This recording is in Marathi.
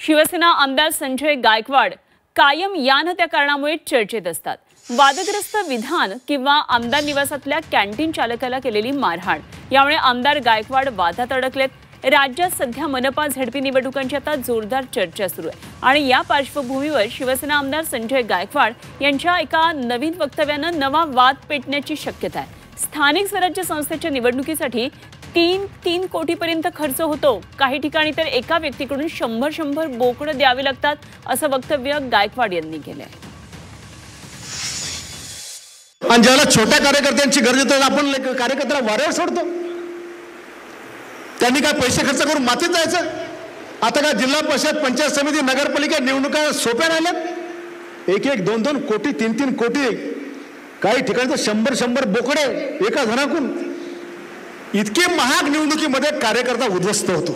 शिवसेना आमदार संजय गायकवाड कायम या न त्या कारणामुळे चर्चेत असतात। वादग्रस्त विधान किंवा आमदार निवासातल्या कॅन्टीन चालकाला केलेली मारहाण यामुळे आमदार गायकवाड वादात अडकलेत। राज्यात सध्या मनपा झडपी निवडणुकांची आता जोरदार चर्चा सुरू आहे आणि या पार्श्वभूमीवर शिवसेना आमदार संजय गायकवाड यांच्या एका नवीन वक्तव्यानं नवा वाद पेटण्याची शक्यता आहे। स्थानिक स्वराज्य संस्थेच्या निवडणुकीसाठी 3 कोटीपर्यंत खर्च होतो। काही ठिकाणी तर एका व्यक्तीकडून 100 बोकडं द्यावे लागतात, असं वक्तव्य गायकवाड यांनी केलंय। आणि ज्याला छोट्या कार्यकर्त्यांची गरज होते आपण कार्यकर्त्याला वाऱ्यावर सोडतो। त्यांनी काय पैसे खर्च करून मातीत जायचं? आता काय जिल्हा परिषद, पंचायत समिती, नगरपालिका निवडणुका सोप्या राहिल्यात? 1-1, 2-2 कोटी, 3-3 कोटी, काही ठिकाणी तर 100 बोकडे एका घराकून। इतके महाग निवडणुकीमध्ये कार्यकर्ता उद्ध्वस्त होतो।